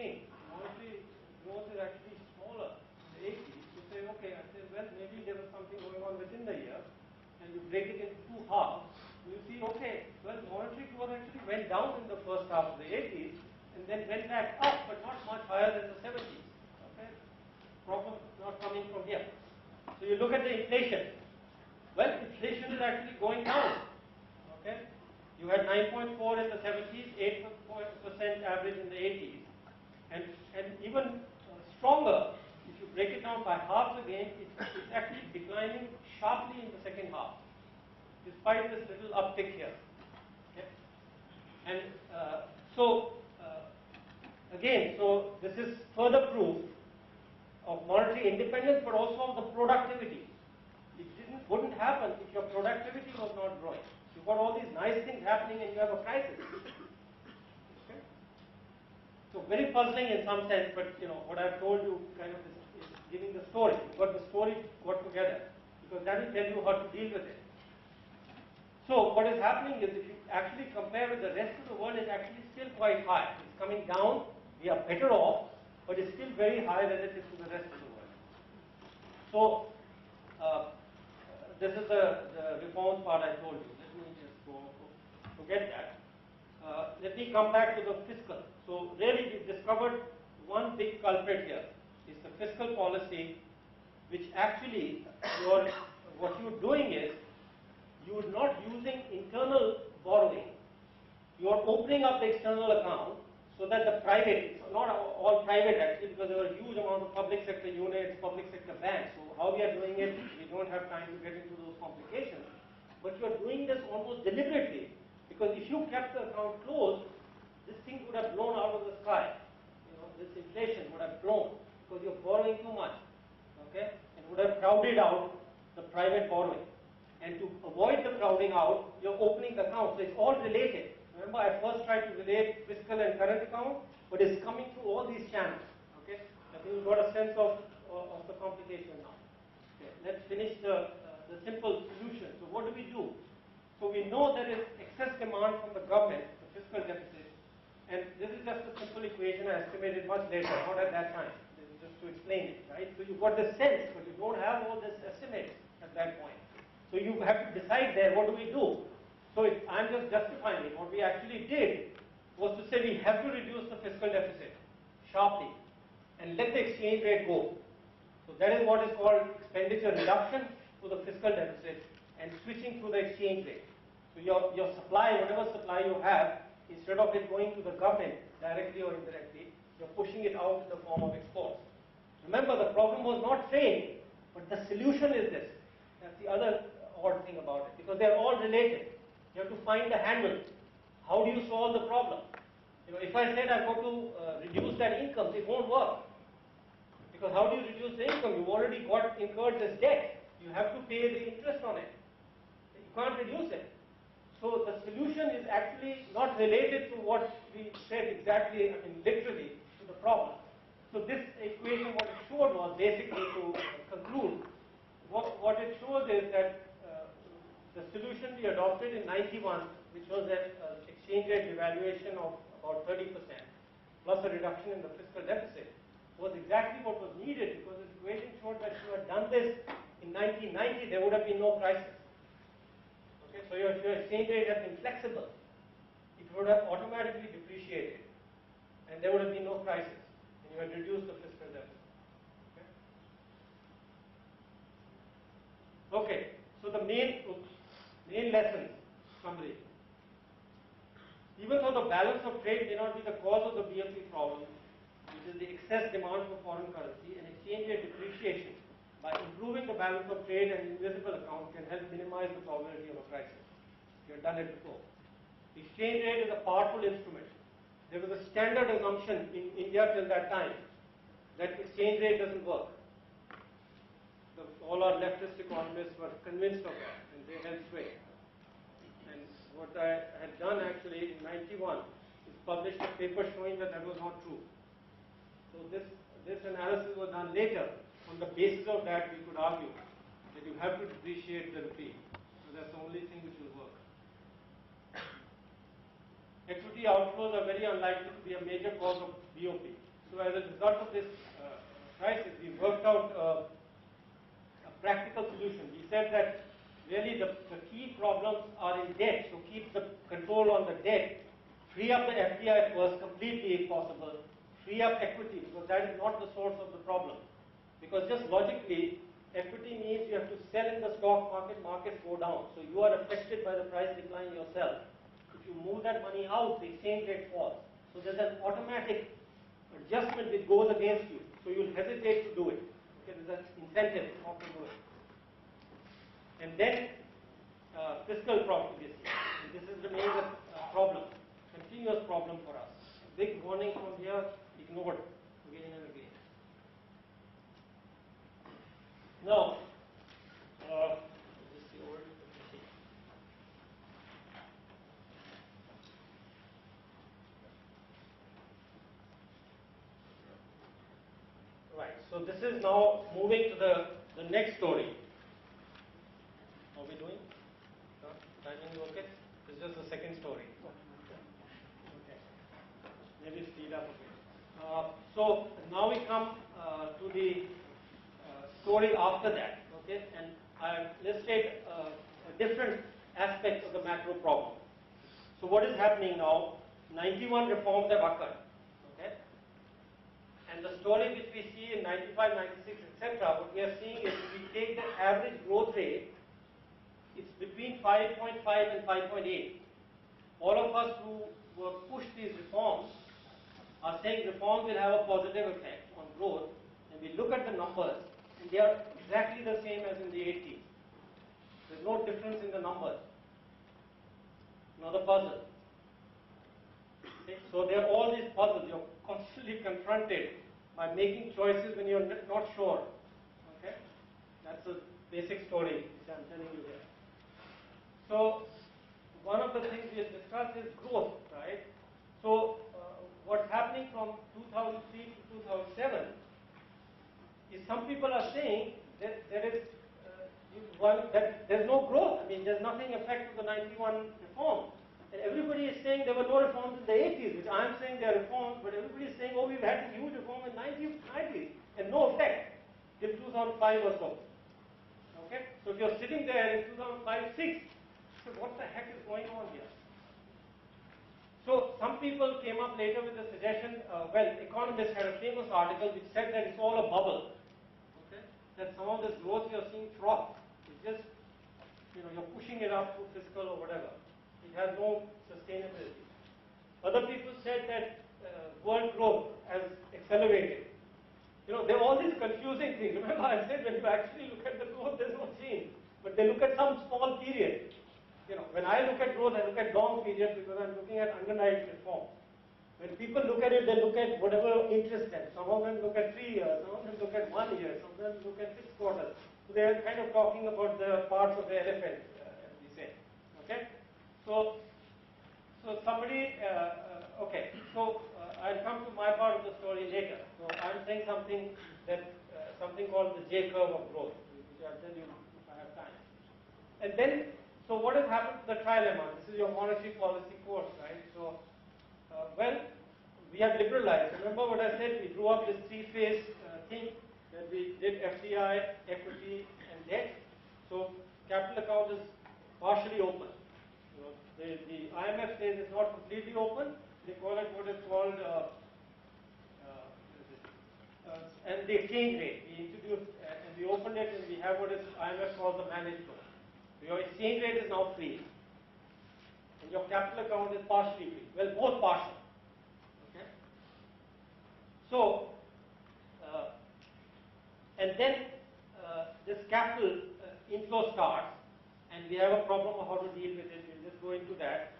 saying. Monetary growth is actually smaller in the 80s. You say, okay, I say, well, maybe there was something going on within the year, and you break it into two halves. You see, okay, well, monetary growth actually went down in the first half of the 80s, and then went back up, but not much higher than the 70s. Okay, problem not coming from here. So you look at the inflation. Well, inflation is actually going down. Okay, you had 9.4 in the 70s, 8% average in the 80s, and even stronger. If you break it down by half again, it's actually declining sharply in the second half, despite this little uptick here. Okay? And again, so this is further proof of monetary independence, but also of the productivity. It wouldn't happen if your productivity was not growing. You've got all these nice things happening and you have a crisis. Okay? So very puzzling in some sense, but what I've told you kind of is giving the story. You've got the story got together, because that will tell you how to deal with it. So what is happening is, if you actually compare with the rest of the world, it's actually still quite high. It's coming down. We are better off, but it's still very high relative to the rest of the world. So this is the reforms part I told you. Let me just forget that. Let me come back to the fiscal. So really, we've discovered one big culprit here is the fiscal policy, which actually what you're doing is you're not using internal borrowing. You're opening up the external account so that the private, it's not all private actually, because there are a huge amount of public sector units, public sector banks. So how we are doing it, we don't have time to get into those complications. But you're doing this almost deliberately, because if you kept the account closed, this thing would have blown out of the sky. This inflation would have grown because you're borrowing too much. Okay? It would have crowded out the private borrowing. And to avoid the crowding out, you're opening the account. So it's all related. Remember, I first tried to relate fiscal and current account, but it's coming through all these channels. Okay? I think you've got a sense of the complication now. Okay. Let's finish the simple solution. So what do? So we know there is excess demand from the government, the fiscal deficit, and this is just a simple equation I estimated much later, not at that time. This is just to explain it, right? So you've got the sense, but you don't have all this estimates at that point. So you have to decide there, what do? So I'm just justifying it. What we actually did was to say we have to reduce the fiscal deficit sharply and let the exchange rate go. So that is what is called expenditure reduction to the fiscal deficit and switching to the exchange rate. So your supply, whatever supply you have, instead of it going to the government directly or indirectly, you're pushing it out in the form of exports. Remember, the problem was not trade, but the solution is this. That's the other odd thing about it, because they're all related. You have to find the handle. How do you solve the problem? If I said I've got to reduce that income, it won't work. Because how do you reduce the income? You've already incurred this debt. You have to pay the interest on it. You can't reduce it. So the solution is actually not related to what we said exactly, literally, to the problem. So this equation, what it showed was basically to conclude, what it shows is that the solution we adopted in 91, which was that exchange rate devaluation of about 30%, plus a reduction in the fiscal deficit, was exactly what was needed, because this equation showed that if you had done this in 1990, there would have been no crisis. Okay, so if your exchange rate had been flexible, it would have automatically depreciated, and there would have been no crisis, and you had reduced the fiscal deficit. Okay, so the main lessons summary. Even though the balance of trade may not be the cause of the BLP problem, which is the excess demand for foreign currency, and exchange rate depreciation, by improving the balance of trade and invisible accounts, can help minimize the probability of a crisis. We have done it before. The exchange rate is a powerful instrument. There was a standard assumption in India till that time that exchange rate doesn't work. All our leftist economists were convinced of that, and they held sway. And what I had done actually in 91 is published a paper showing that that was not true. So this analysis was done later. On the basis of that, we could argue that you have to depreciate the rupee. So that's the only thing which will work. Equity outflows are very unlikely to be a major cause of BOP. So as a result of this crisis, we worked out a practical solution. We said that really the key problems are in debt, so keep the control on the debt, free up the FDI first completely if possible, free up equity because that is not the source of the problem. Because just logically, equity means you have to sell in the stock market, markets go down. So you are affected by the price decline yourself. If you move that money out, the exchange rate falls. So there's an automatic adjustment which goes against you. So you'll hesitate to do it. Okay, there's an incentive not to do it. And then fiscal profligacy. This is remains a problem, continuous problem for us. Big warning from here, ignored again and again. Now, right, so this is now moving to the next story. How are we doing? Timing okay? This is just the second story. Okay. Maybe speed up a bit. So now we come to the story after that. Okay, and I've listed different aspects of the macro problem. So what is happening now? 91 reforms have occurred. Okay, and the story which we see in 95, 96, etc. What we are seeing is we take the average growth rate. It's between 5.5 and 5.8. All of us who were pushed these reforms are saying reforms will have a positive effect on growth. And we look at the numbers, and they are exactly the same as in the 80s. There's no difference in the numbers. Another puzzle. Okay? So there are all these puzzles. You're constantly confronted by making choices when you're not sure. Okay? That's a basic story which I'm telling you here. So one of the things we have discussed is growth, right? So what's happening from 2003 to 2007 is some people are saying that there's no growth. I mean, there's nothing effect of the 91 reforms. And everybody is saying there were no reforms in the 80s, which I'm saying there are reforms, but everybody is saying, oh, we've had a huge reform in the 90s, and no effect till 2005 or so. Okay? So if you're sitting there in 2005-6, so what the heck is going on here? So some people came up later with the suggestion, Economist had a famous article which said that it's all a bubble. Okay? That some of this growth you're seeing froth. It's just, you're pushing it up to fiscal or whatever. It has no sustainability. Other people said that world growth has accelerated. There are all these confusing things. Remember I said when you actually look at the growth, there's no change. But they look at some small period. When I look at growth, I look at long periods because I'm looking at underlying reforms. When people look at it, they look at whatever interest them. Some of them look at 3 years, some of them look at 1 year, some of them look at 6 quarters. So they are kind of talking about the parts of the elephant, as we say. Okay? So somebody, I'll come to my part of the story later. So I'm saying something called the J curve of growth, which I'll tell you if I have time. And then, so what has happened to the trilemma? This is your monetary policy course, right? So, we have liberalized. Remember what I said? We drew up this 3-phase thing that we did FDI, equity, and debt. So, capital account is partially open. The IMF says it's not completely open. They call it what is called and the exchange rate. We introduced and we opened it, and we have what is IMF calls the managed loan. Your exchange rate is now free, and your capital account is partially free. Well, both partial. Okay. So, and then this capital inflow starts, and we have a problem of how to deal with it. We'll just go into that.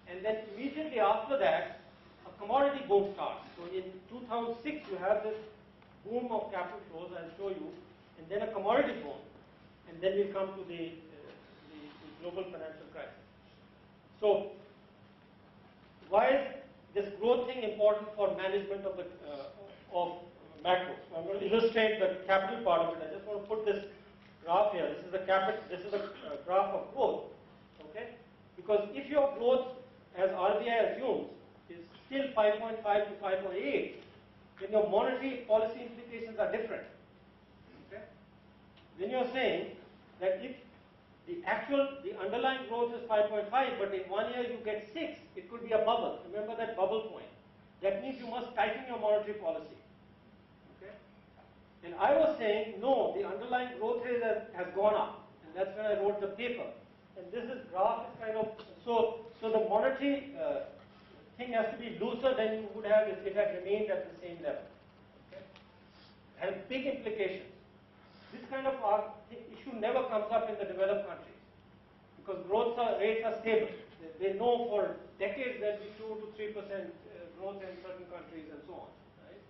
And then immediately after that, a commodity boom starts. So in 2006, you have this boom of capital flows. I'll show you, and then a commodity boom, and then we'll come to the global financial crisis. So, why is this growth thing important for management of the macro? So I'm going to illustrate the capital part of it. I just want to put this graph here. This is the graph of growth. Okay, because if your growth, as RBI assumes, is still 5.5 to 5.8, then your monetary policy implications are different. Okay? Then you're saying that if the underlying growth is 5.5, but in 1 year you get 6, it could be a bubble. Remember that bubble point. That means you must tighten your monetary policy. Okay? And I was saying, no, the underlying growth rate has gone up. And that's when I wrote the paper. And this graph is kind of, so the monetary thing has to be looser than you would have if it had remained at the same level. Okay? Has big implications. This kind of issue never comes up in the developed countries because rates are stable. They know for decades that we 2 to 3% growth in certain countries and so on. Right?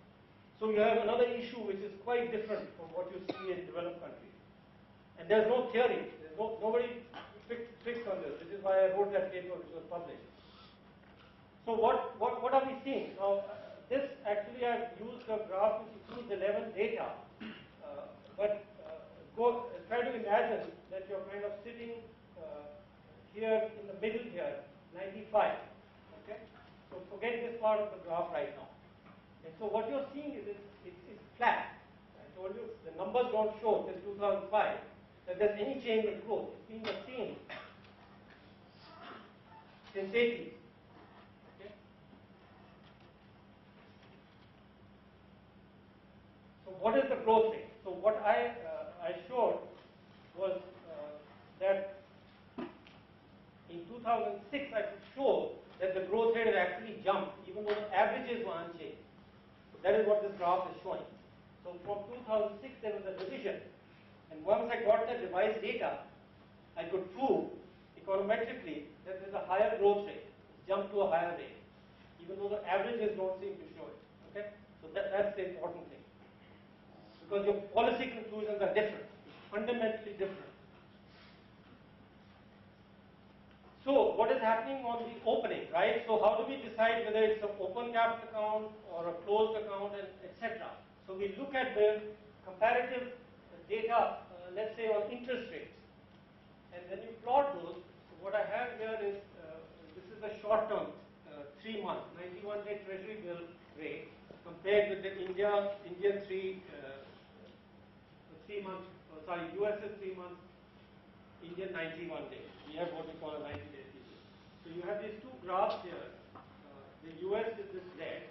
So you have another issue which is quite different from what you see in developed countries. And there's no theory. Nobody fixed on this. This is why I wrote that paper which was published. So what are we seeing? Now, this actually I've used a graph which includes 11 data. But try to imagine that you're kind of sitting here in the middle here, 95. Okay? So forget this part of the graph right now. And so what you're seeing is it's flat. I told you the numbers don't show till 2005 that there's any change in growth. It's been the same since 80s. Okay? So what is the growth rate? So what I showed was that in 2006 I could show that the growth rate has actually jumped even though the averages were unchanged. So that is what this graph is showing. So from 2006 there was a revision, and once I got the revised data I could prove econometrically that there is a higher growth rate. It's jumped to a higher rate even though the averages don't seem to show it. Okay? So that's the important thing. Because your policy conclusions are different, fundamentally different. So what is happening on the opening, right? So how do we decide whether it's an open capital account or a closed account, and etc. So we look at the comparative data, let's say on interest rates, and then you plot those. So what I have here is this is the short-term 3-month 91-day Treasury bill rate compared with the Indian 3 months, US is 3 months, Indian 91 days. We have what we call a 90-day period. So you have these two graphs here. The US is this red,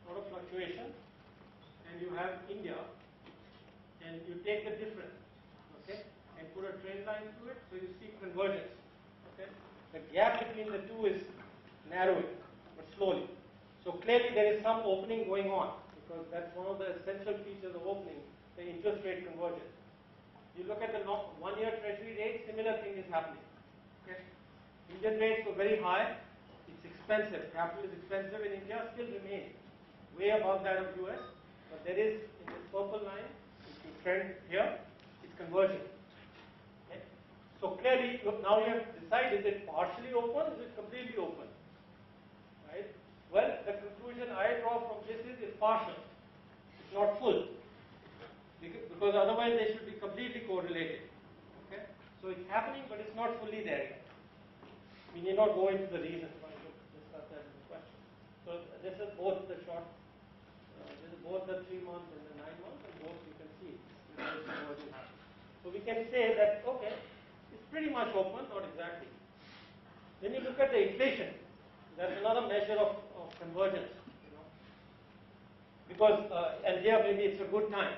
lot of fluctuation, and you have India, and you take the difference, okay, and put a trend line through it, so you see convergence. Okay, the gap between the two is narrowing, but slowly. So clearly there is some opening going on because that's one of the essential features of opening. The interest rate convergence. You look at the 1-year Treasury rate, similar thing is happening. Okay? Indian rates were very high. It's expensive. Capital is expensive in India, still remains way above that of US. But there is, in this purple line, if you trend here, it's converging. Okay? So clearly, look, now you have to decide, is it partially open, is it completely open? Right? Well, the conclusion I draw from this is it's partial. It's not full. Because otherwise they should be completely correlated. Okay? So it's happening, but it's not fully there yet. We need not go into the reasons why we discuss that in the question. So this is both the short, this is both the 3 months and the 9 months, and both you can see. So we can say that, okay, it's pretty much open, not exactly. Then you look at the inflation. That's another measure of convergence. You know? Because, and here maybe it's a good time.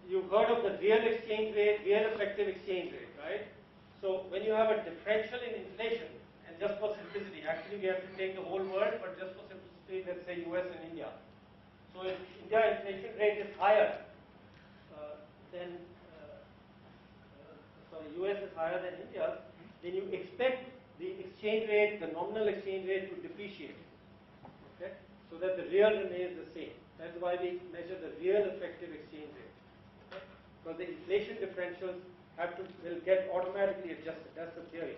You've heard of the real exchange rate, real effective exchange rate, right? So when you have a differential in inflation, and just for simplicity, actually we have to take the whole world, but just for simplicity, let's say US and India. So if India inflation rate is higher than, US is higher than India, then you expect the exchange rate, the nominal exchange rate to depreciate, okay? So that the real remains the same. That's why we measure the real effective exchange rate. Okay? Because the inflation differentials will get automatically adjusted. That's the theory.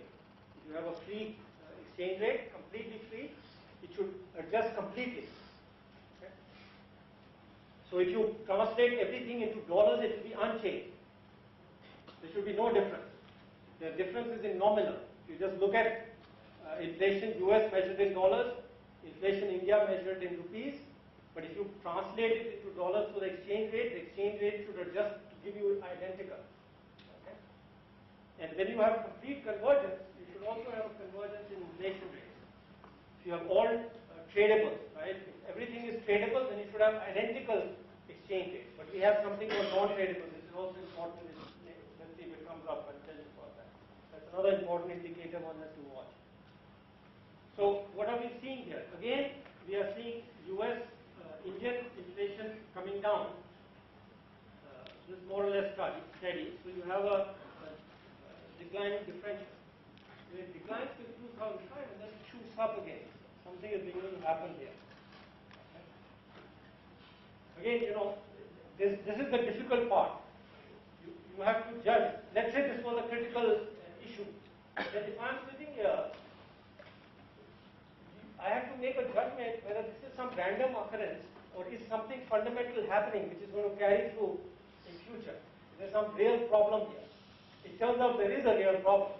If you have a free exchange rate, completely free, it should adjust completely. Okay? So if you translate everything into dollars, it will be unchanged. There should be no difference. The difference is in nominal. If you just look at inflation, US measured in dollars, Inflation in India measured in rupees, but if you translate it into dollars to the exchange rate should adjust to give you identical. Okay? And when you have complete convergence, you should also have a convergence in inflation rates. If you have all tradable, right? If everything is tradable, then you should have identical exchange rates. But we have something called non-tradable. This is also important. Let's see if it comes up. I'll tell you about that. That's another important indicator one has to watch. So what are we seeing here? Again, we are seeing US, Indian inflation coming down. This is more or less steady. So you have a declining differential. So it declines in 2005 and then shoots up again. Something is beginning to happen here. Okay? Again, this is the difficult part. You have to judge. Let's say this was a critical issue. Then if I'm sitting here, I have to make a judgment whether this is some random occurrence or is something fundamental happening which is going to carry through in future. There's some real problem here. It turns out there is a real problem.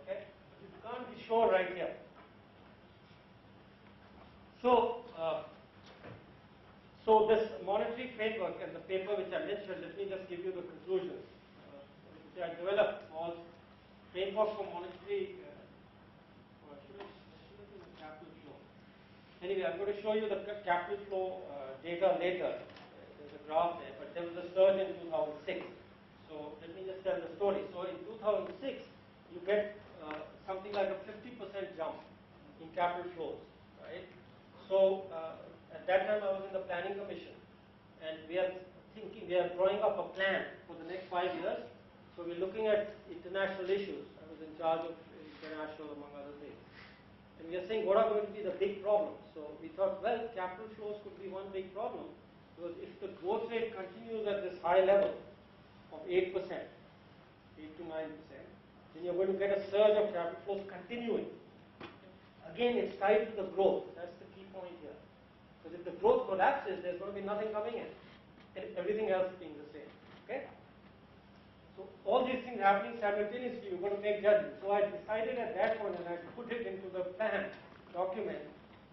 Okay? You can't be sure right here. So, so this monetary framework and the paper which I mentioned, let me just give you the conclusions. Which I developed was framework for monetary. Anyway, I'm going to show you the capital flow data later. There's a graph there, but there was a surge in 2006. So let me just tell the story. So in 2006, you get something like a 50% jump in capital flows, right? So at that time I was in the planning commission, and we are drawing up a plan for the next 5 years. So we're looking at international issues. I was in charge of international, among other things. And we are saying what are going to be the big problems. So we thought, well, capital flows could be one big problem, because if the growth rate continues at this high level of 8%, 8 to 9%, then you're going to get a surge of capital flows continuing. Again, it's tied to the growth. That's the key point here. Because if the growth collapses, there's going to be nothing coming in, and everything else being the same. Okay? So all these things happening simultaneously, you're going to make judgments. So I decided at that point, and I put it into the plan document,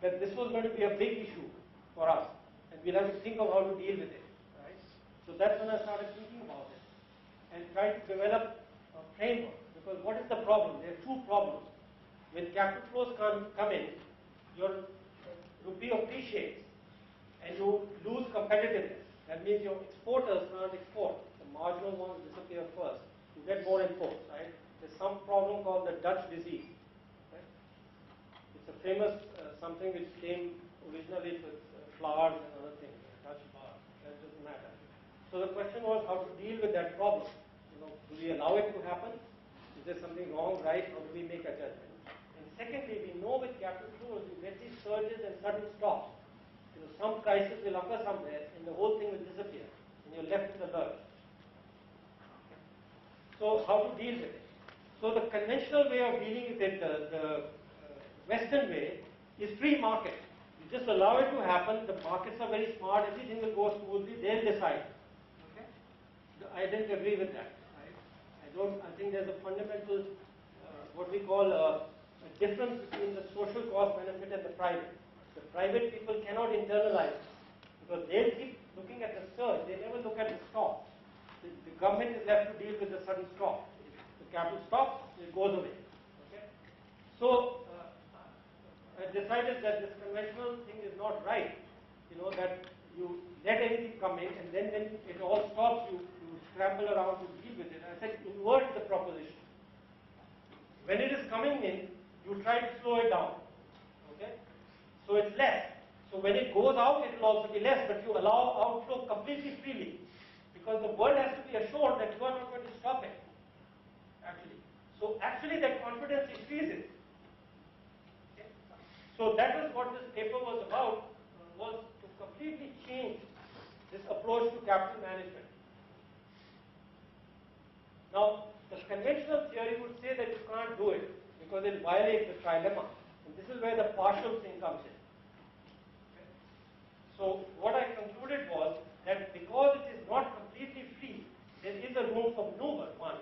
that this was going to be a big issue for us, and we'll have to think of how to deal with it. Right? So that's when I started thinking about it, and tried to develop a framework. Because what is the problem? There are two problems. When capital flows come in, your rupee appreciates, and you lose competitiveness. That means your exporters can't export. The marginal ones disappear first. You get more imports, right? There's some problem called the Dutch disease. Right? It's a famous something which came originally with flowers and other things, Dutch bar. That doesn't matter. So the question was how to deal with that problem. Do we allow it to happen? Is there something wrong, right, or do we make a judgment? And secondly, we know with capital flows, you get these surges and sudden stops. Some crisis will occur somewhere, and the whole thing will disappear, and you're left with a lurch. So how to deal with it? So the conventional way of dealing with it, the Western way, is free market. You just allow it to happen. The markets are very smart. Everything will go smoothly. They'll decide. Okay? I didn't agree with that. Right? I think there's a fundamental, what we call a difference between the social cost benefit and the private. The private people cannot internalize it, because they'll keep looking at the surge. They never look at the stop. The government is left to deal with the sudden stop. If the capital stops, it goes away. Okay? So I decided that this conventional thing is not right. That you let anything come in, and then when it all stops, you scramble around to deal with it. I said invert the proposition. When it is coming in, you try to slow it down. Okay? So it's less. So when it goes out, it will also be less, but you allow outflow completely freely, because the world has to be assured that you are not going to stop it. So actually that confidence increases. Okay? So that was what this paper was about, was to completely change this approach to capital management. Now, the conventional theory would say that you can't do it because it violates the trilemma. And this is where the partial thing comes in. Okay? So what I concluded was that because it is not completely free, there is a room for maneuver, one.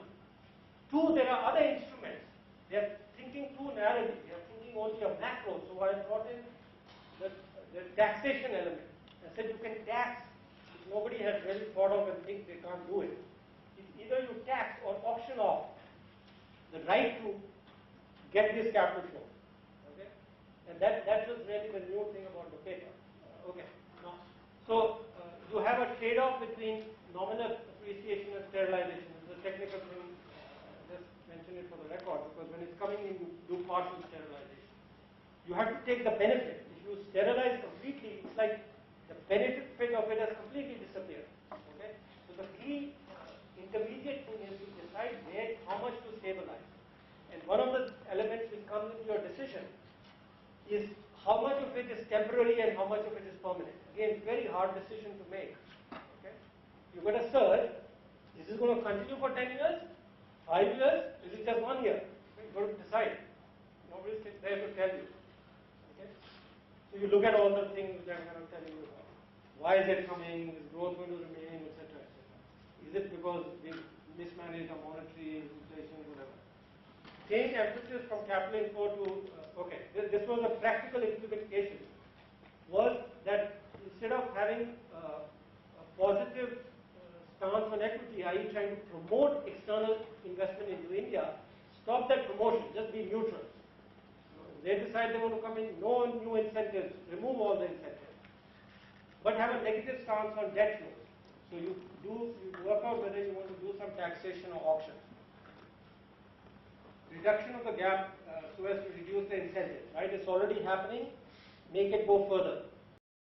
Two, there are other instruments. They are thinking too narrowly. They are thinking only of macro. So I brought in the taxation element. I said you can tax, which nobody has really thought of and thinks they can't do it. It's either you tax or auction off the right to get this capital flow. Okay? And that was really the new thing about the paper. Okay. Now, so you have a trade-off between nominal appreciation and sterilization. It's a technical thing. Just mention it for the record, because when it's coming in, you do partial sterilization. You have to take the benefit. If you sterilize completely, it's like the benefit of it has completely disappeared. Okay? So the key intermediate thing is to decide where, how much to stabilize. And one of the elements which comes into your decision is how much of it is temporary and how much of it is permanent. Again, very hard decision to make. Okay? You've got a surge. Is this going to continue for 10 years, 5 years, is it just 1 year? You've got to decide. Nobody's there to tell you. Okay? So you look at all the things which I'm going to tell you about. Why is it coming? Is growth going to remain, etc., etc. Is it because we mismanaged our monetary inflation, whatever? Change emphasis from capital inflow to, okay, this was a practical implementation, was that instead of having a positive stance on equity, i.e. trying to promote external investment into India, stop that promotion, just be neutral. They decide they want to come in, no new incentives, remove all the incentives, but have a negative stance on debt flows. So you work out whether you want to do some taxation or auction. Reduction of the gap so as to reduce the incentives, right? It's already happening, make it go further.